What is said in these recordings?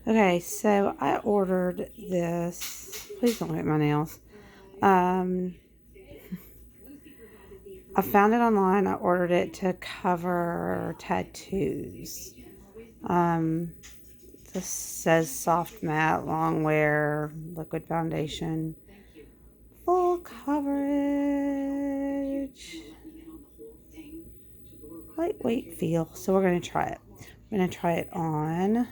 Okay, so I ordered this. Please don't hit my nails. Um, I found it online. I ordered it to cover tattoos. Um, this says soft matte, long wear, liquid foundation, full coverage, lightweight feel. So we're going to try it. I'm going to try it on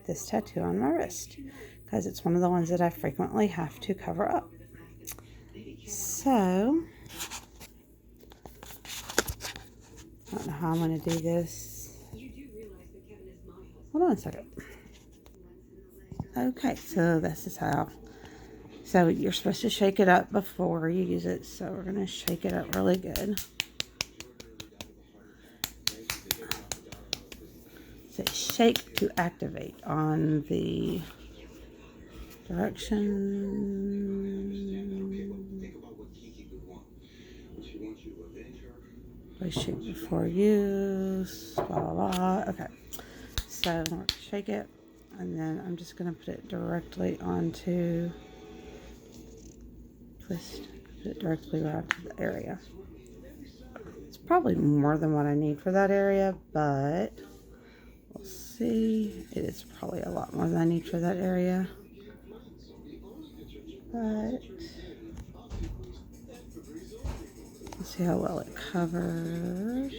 this tattoo on my wrist because it's one of the ones that I frequently have to cover up. So, I don't know how I'm going to do this. Hold on a second. Okay, so this is how. So you're supposed to shake it up before you use it. So we're going to shake it up really good. So shake to activate on the direction. Please shake before use. Blah, blah, blah. Okay. So shake it. And then I'm just going to put it directly onto, twist, put it directly around to the area. It's probably more than what I need for that area, but we'll see. It is probably a lot more than I need for that area. But let's see how well it covers.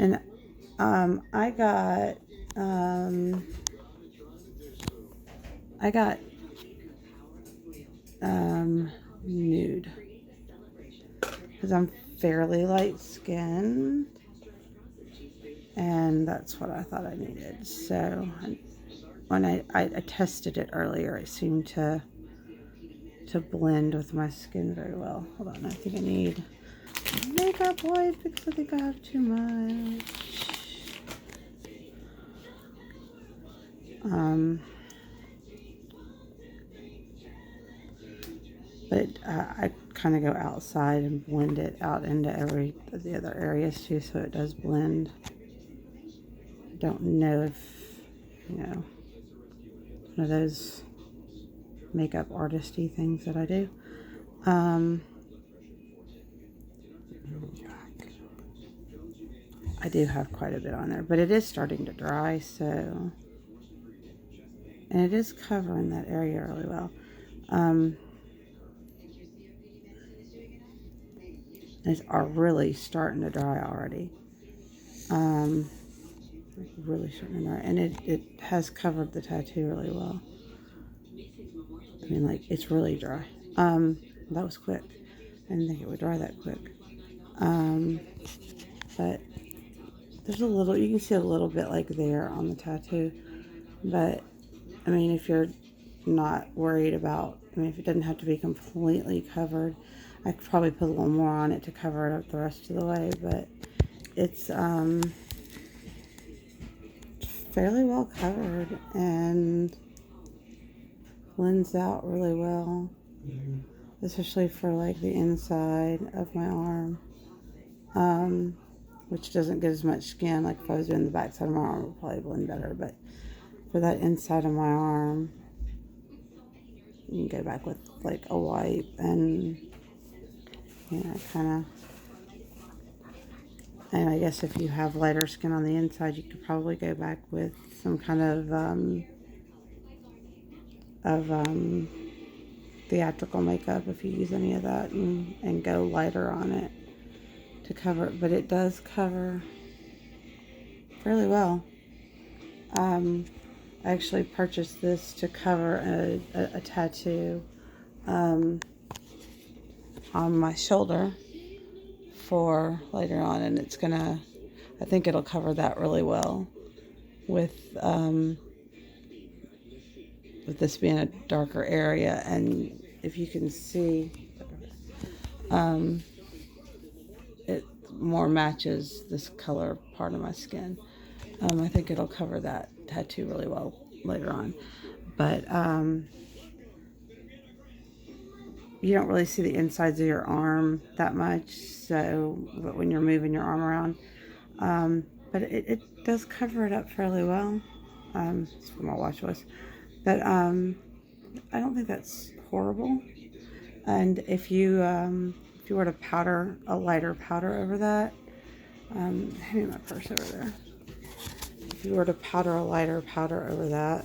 And I got Nude because I'm fairly light skinned, and that's what I thought I needed. So when I tested it earlier, it seemed to blend with my skin very well. Hold on, I think I need makeup wipe because I think I have too much. But I kind of go outside and blend it out into the other areas too, so it does blend. Don't know if, one of those makeup artisty things that I do. I do have quite a bit on there, but it is starting to dry, so, and it is covering that area really well. It's really starting to dry already. Really starting to dry, and it has covered the tattoo really well. I mean, like, it's really dry. That was quick. I didn't think it would dry that quick. But there's a little, you can see a little bit like there on the tattoo. But, I mean, if you're not worried about, if it doesn't have to be completely covered, I could probably put a little more on it to cover it up the rest of the way. But it's fairly well covered and blends out really well. Especially for like the inside of my arm, which doesn't get as much skin. Like if I was doing the back side of my arm, it would probably blend better, but for that inside of my arm, you can go back with like a wipe and kind of, and I guess if you have lighter skin on the inside, you could probably go back with some kind of theatrical makeup if you use any of that, and go lighter on it to cover it. But it does cover fairly well. I actually purchased this to cover a tattoo on my shoulder for later on, and it's gonna, I think it'll cover that really well with this being a darker area. And if you can see, it more matches this color part of my skin. I think it'll cover that tattoo really well later on. But you don't really see the insides of your arm that much. So, but when you're moving your arm around, but it does cover it up fairly well. It's for my watch was, but I don't think that's horrible. And if you were to powder a lighter powder over that, hand me my purse over there. If you were to powder a lighter powder over that,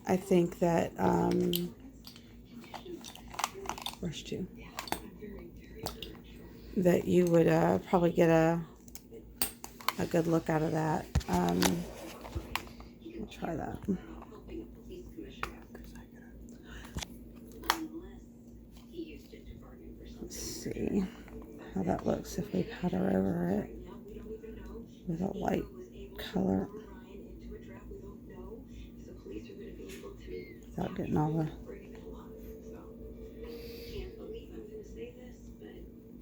I think that where's two? That you would probably get a good look out of that. I'll try that. Let's see how that looks if we powder over it with a light color without getting all the...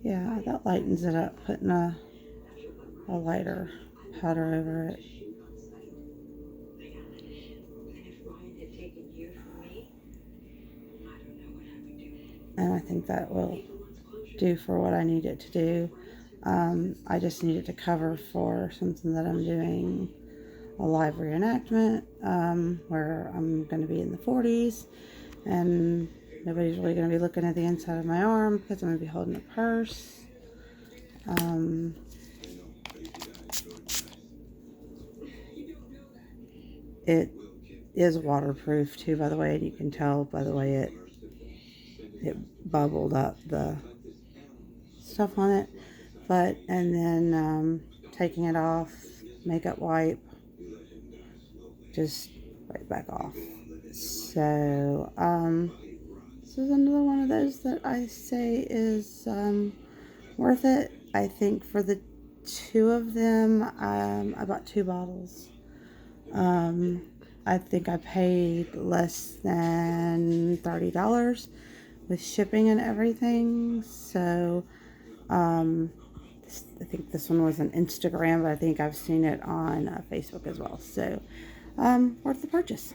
Yeah, that lightens it up, putting a lighter powder over it. And I think that will do for what I need it to do. I just need it to cover for something that I'm doing, a live reenactment, where I'm going to be in the 40s, and nobody's really going to be looking at the inside of my arm because I'm going to be holding a purse. It is waterproof too, by the way, and you can tell by the way it bubbled up the stuff on it. But, and then taking it off, makeup wipe, just right back off. So this is another one of those that I say is worth it. I think for the two of them, I bought 2 bottles. I think I paid less than $30 with shipping and everything. So I think this one was on Instagram, but I think I've seen it on Facebook as well. So worth the purchase.